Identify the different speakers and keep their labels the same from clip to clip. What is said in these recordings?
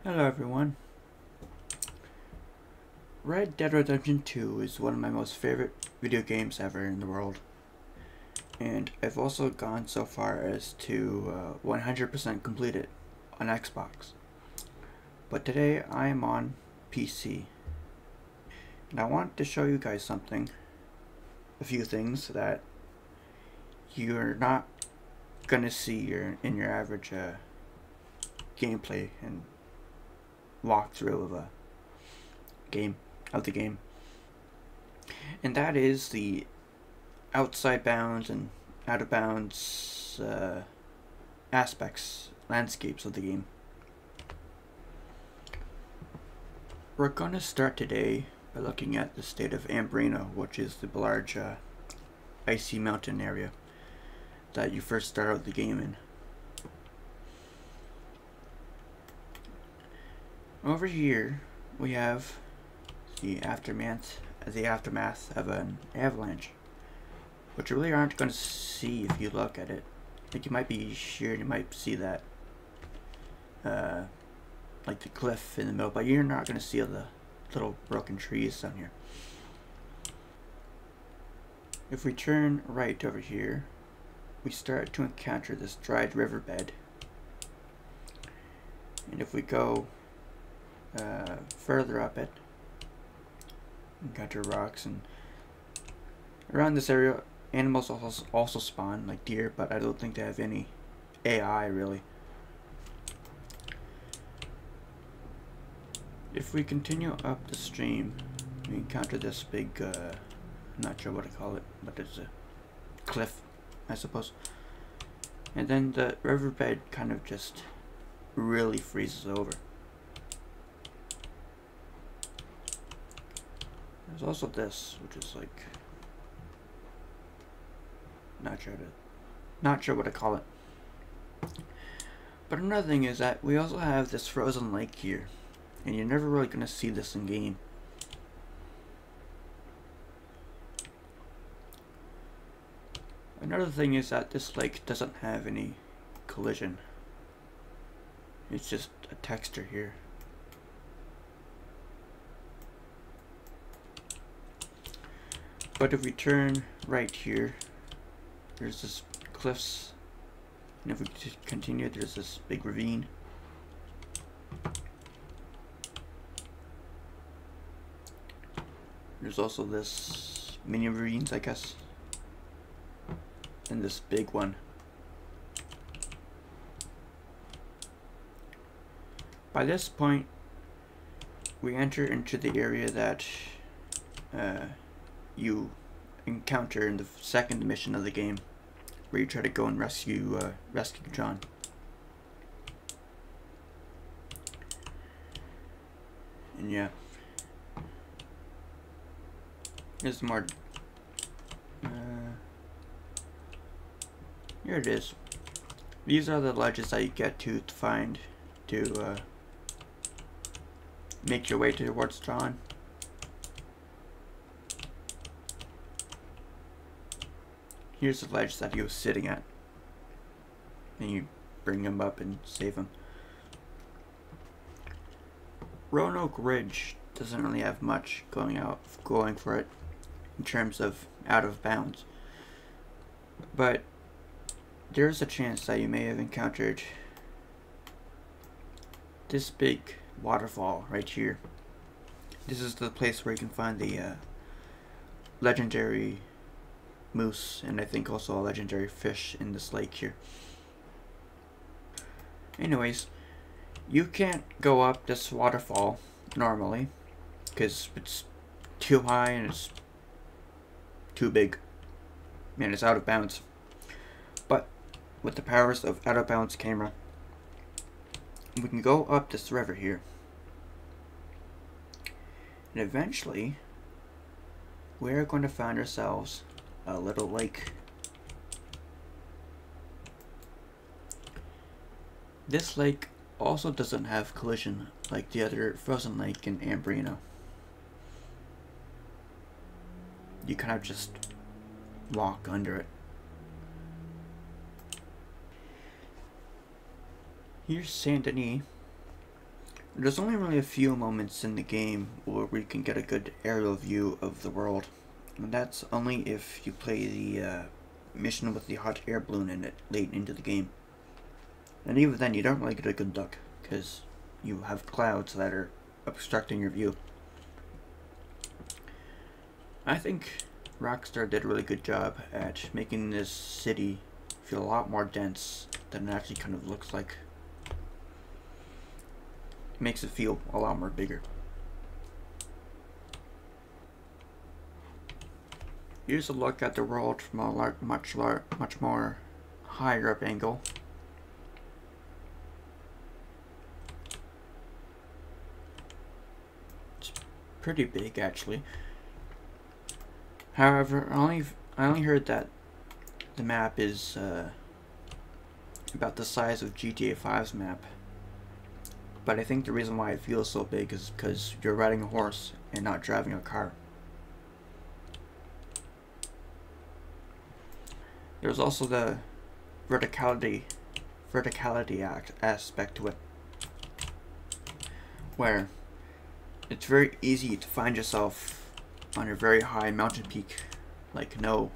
Speaker 1: Hello everyone. Red Dead Redemption 2 is one of my most favorite video games ever in the world. And I've also gone so far as to 100% complete it on Xbox. But today I am on PC. And I want to show you guys something. A few things that you're not gonna see in your average gameplay and walkthrough of the game, and that is the outside bounds and out of bounds landscapes of the game. We're going to start today by looking at the state of Ambarino, which is the large icy mountain area that you first start out the game in. Over here we have the aftermath of an avalanche, which you really aren't going to see if you look at it. I think you might be sure you might see that like the cliff in the middle, but you're not going to see all the little broken trees down here. If we turn right over here, we start to encounter this dried riverbed, and if we go further up it, encounter rocks, and around this area animals also spawn, like deer, but I don't think they have any AI really. If we continue up the stream, we encounter this big I'm not sure what to call it, but it's a cliff, I suppose, and then the riverbed kind of just really freezes over. There's also this, which is like not sure what to call it. But another thing is that we also have this frozen lake here, and you're never really gonna see this in game. Another thing is that this lake doesn't have any collision. It's just a texture here. But if we turn right here, there's this cliffs, and if we continue, there's this big ravine. There's also this mini ravines, I guess, and this big one. By this point, we enter into the area that you encounter in the second mission of the game, where you try to go and rescue John. And yeah, here's more. Here it is. These are the ledges that you get to find to make your way towards John. Here's the ledge that he was sitting at, and you bring him up and save him. Roanoke Ridge doesn't really have much going for it in terms of out of bounds, but there's a chance that you may have encountered this big waterfall right here. This is the place where you can find the legendary moose, and I think also a legendary fish in this lake here. Anyways, you can't go up this waterfall normally because it's too high and it's too big and it's out of bounds. But with the powers of out of bounds camera, we can go up this river here, and eventually we're going to find ourselves a little lake. This lake also doesn't have collision like the other frozen lake in Ambarino. You kind of just walk under it. Here's Saint Denis, There's only really a few moments in the game where we can get a good aerial view of the world, and that's only if you play the mission with the hot air balloon in it late into the game. And even then, you don't really get a good look, because you have clouds that are obstructing your view. I think Rockstar did a really good job at making this city feel a lot more dense than it actually kind of looks like. It makes it feel a lot more bigger. Here's a look at the world from a much more higher up angle. It's pretty big, actually. However, I only heard that the map is about the size of GTA 5's map. But I think the reason why it feels so big is because you're riding a horse and not driving a car. There's also the verticality aspect to it, where it's very easy to find yourself on a very high mountain peak, with no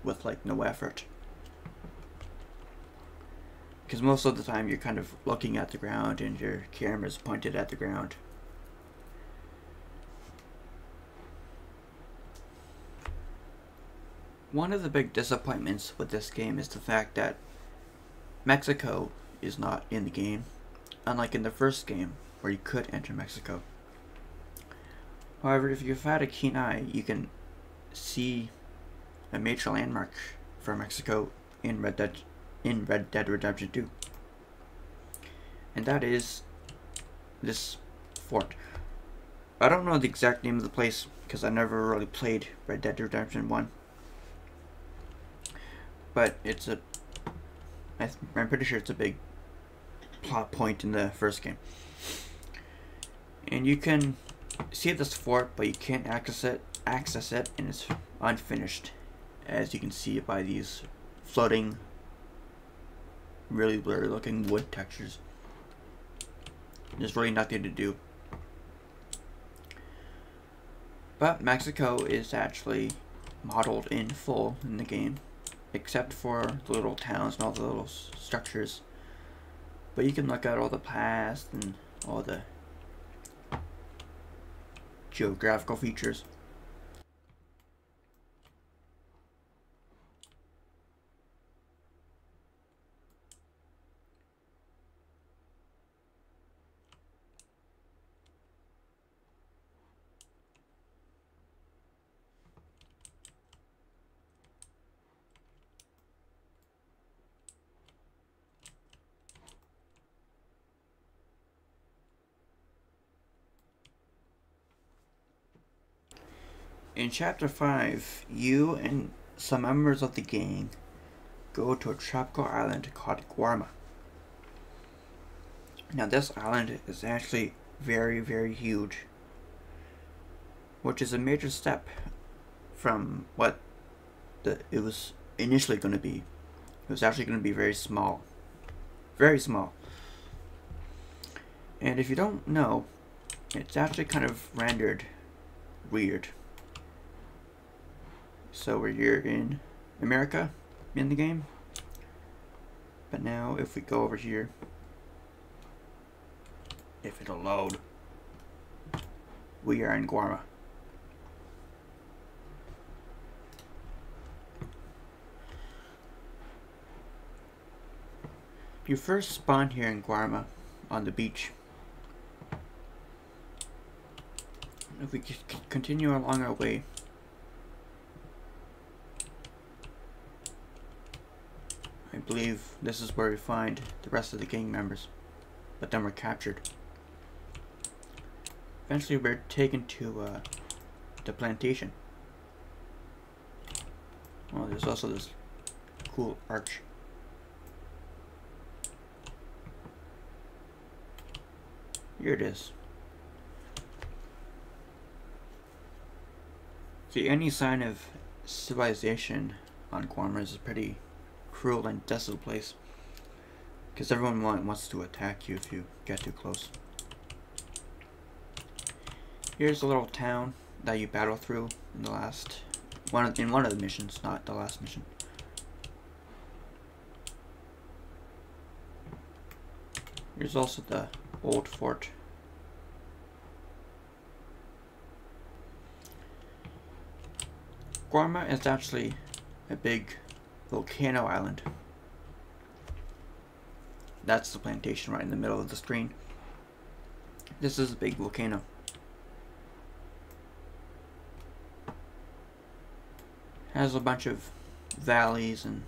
Speaker 1: effort. Because most of the time you're kind of looking at the ground and your camera's pointed at the ground. One of the big disappointments with this game is the fact that Mexico is not in the game, unlike in the first game where you could enter Mexico. However, if you've had a keen eye, you can see a major landmark for Mexico in Red Dead Redemption 2. And that is this fort. I don't know the exact name of the place because I never really played Red Dead Redemption 1. But I'm pretty sure it's a big plot point in the first game. And you can see this fort, but you can't access it, and it's unfinished, as you can see by these floating, really blurry looking wood textures. There's really nothing to do. But Mexico is actually modeled in full in the game, except for the little towns and all the little structures. But you can look at all the past and all the geographical features. In Chapter 5, you and some members of the gang go to a tropical island called Guarma. Now this island is actually very, very huge, which is a major step from what it was initially going to be. It was actually going to be very small. Very small. And if you don't know, it's actually kind of rendered weird. So we're here in America in the game. But now if we go over here, if it'll load, we are in Guarma. You first spawn here in Guarma on the beach. If we continue along our way, I believe this is where we find the rest of the gang members, but then we're captured. Eventually we're taken to the plantation. Oh, there's also this cool arch. Here it is. See, any sign of civilization on Guarma is a pretty cruel and desolate place, because everyone wants to attack you if you get too close. Here's a little town that you battle through in the last one of the missions, not the last mission. Here's also the old fort. Guarma is actually a big volcano island. That's the plantation right in the middle of the screen. This is a big volcano. Has a bunch of valleys and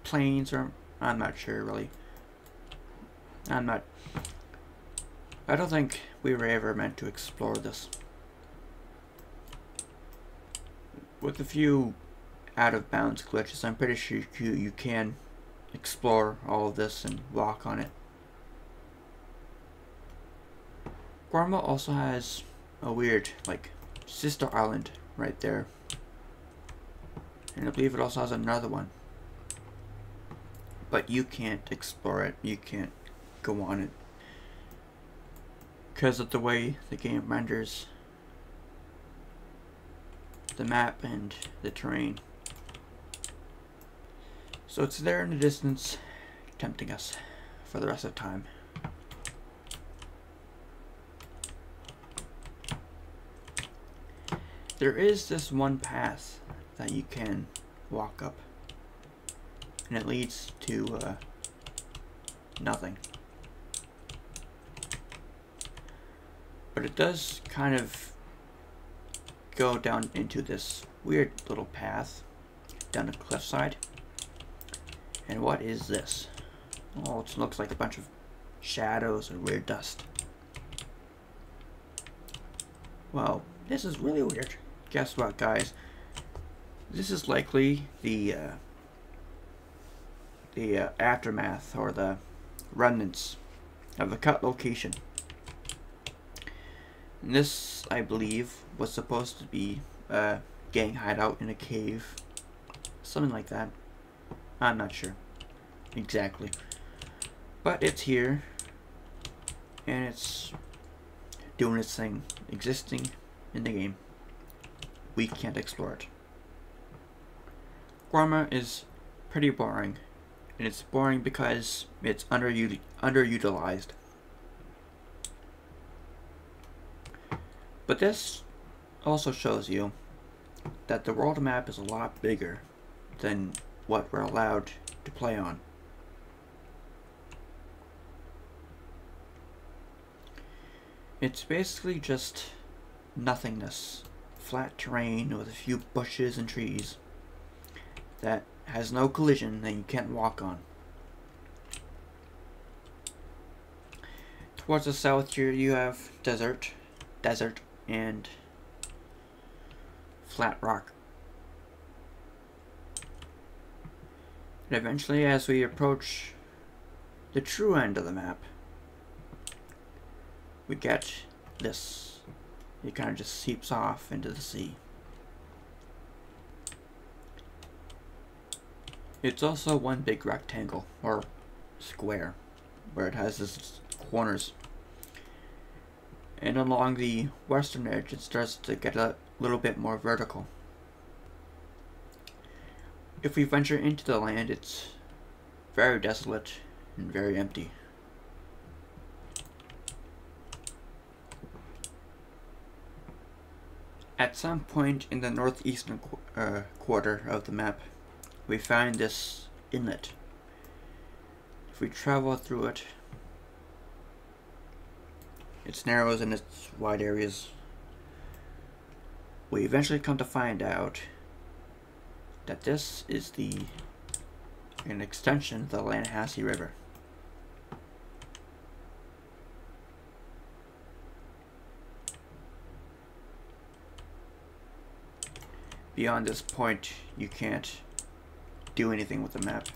Speaker 1: plains, or I'm not sure really. I don't think we were ever meant to explore this. With a few out of bounds glitches, I'm pretty sure you can explore all of this and walk on it. Guarma also has a weird, like, sister island right there. And I believe it also has another one. But you can't explore it, you can't go on it, because of the way the game renders the map and the terrain. So it's there in the distance, tempting us for the rest of the time. There is this one path that you can walk up, and it leads to nothing. But it does kind of go down into this weird little path down the cliffside. And what is this? Oh, it looks like a bunch of shadows or weird dust. Well, this is really weird. Guess what, guys? This is likely the aftermath or the remnants of the cut location. And this, I believe, was supposed to be a gang hideout in a cave. Something like that. I'm not sure exactly. But it's here. And it's doing its thing. Existing in the game. We can't explore it. Guarma is pretty boring. And it's boring because it's underutilized. But this also shows you that the world map is a lot bigger than what we're allowed to play on. It's basically just nothingness, flat terrain with a few bushes and trees that has no collision that you can't walk on. Towards the south here you have desert, and flat rock. And eventually, as we approach the true end of the map, we get this. It kind of just seeps off into the sea. It's also one big rectangle, or square, where it has its corners. And along the western edge, it starts to get a little bit more vertical. If we venture into the land, it's very desolate and very empty. At some point in the northeastern quarter of the map, we find this inlet. If we travel through it, it's narrows and it's wide areas. We eventually come to find out that this is an extension of the Lannahechee River. Beyond this point, you can't do anything with the map.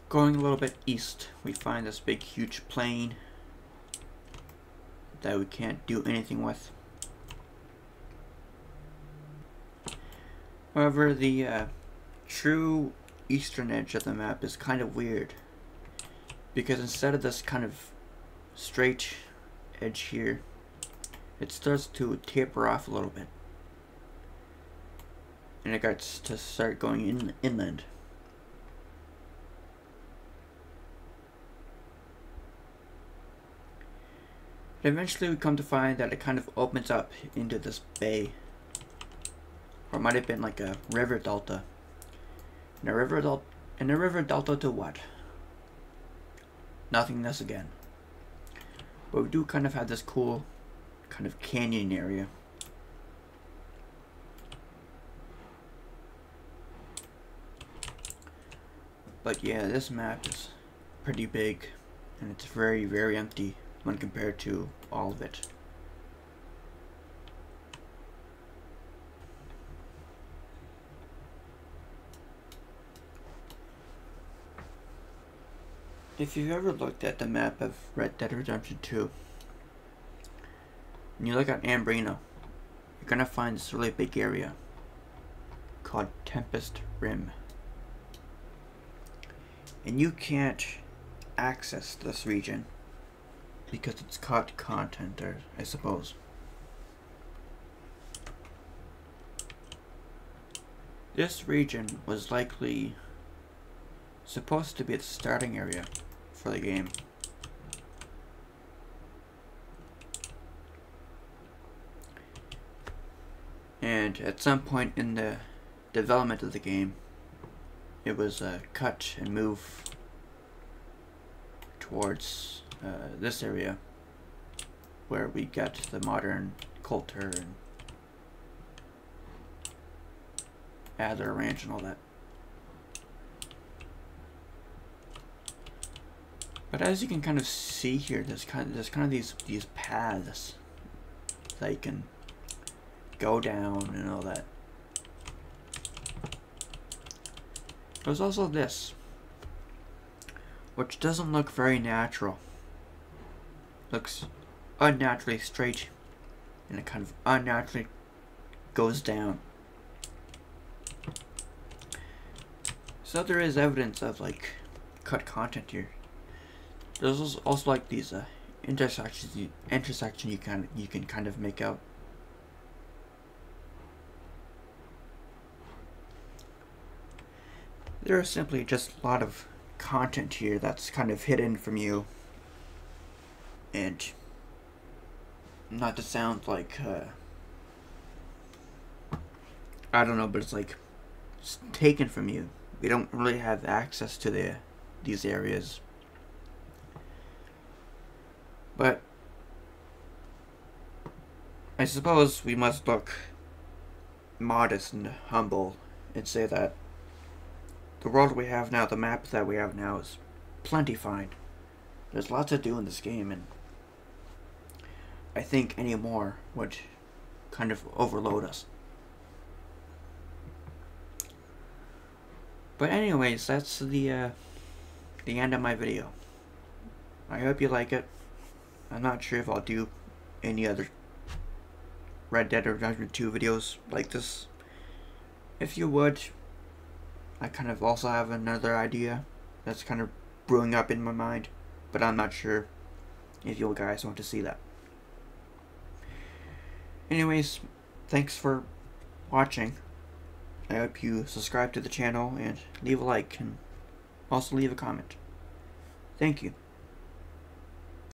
Speaker 1: Going a little bit east, we find this big huge plain that we can't do anything with. However, the true eastern edge of the map is kind of weird, because instead of this kind of straight edge here, it starts to taper off a little bit. And it starts to start going inland. And eventually we come to find that it kind of opens up into this bay. Or it might have been like a river delta. And a river delta to what? Nothingness again. But we do kind of have this cool kind of canyon area. But yeah, this map is pretty big, and it's very, very empty when compared to all of it. If you've ever looked at the map of Red Dead Redemption 2, and you look at Ambarino, you're gonna find this really big area called Tempest Rim. And you can't access this region because it's cut content, or I suppose. This region was likely supposed to be the starting area for the game. And at some point in the development of the game, it was cut and moved towards this area where we get the modern Coulter and Adler Ranch and all that. But as you can kind of see here, there's kind of these paths that you can go down and all that. There's also this, which doesn't look very natural. Looks unnaturally straight, and it kind of unnaturally goes down. So there is evidence of like cut content here. There's also like these intersections you can kind of make out. There is simply just a lot of content here that's kind of hidden from you, and not to sound like I don't know, but it's like it's taken from you. We don't really have access to these areas. But I suppose we must look modest and humble and say that the world we have now, the map that we have now, is plenty fine. There's lots to do in this game, and I think any more would kind of overload us. But anyways, that's the end of my video. I hope you like it. I'm not sure if I'll do any other Red Dead Redemption 2 videos like this. If you would, I kind of also have another idea that's kind of brewing up in my mind, but I'm not sure if you guys want to see that. Anyways, thanks for watching. I hope you subscribe to the channel and leave a like, and also leave a comment. Thank you.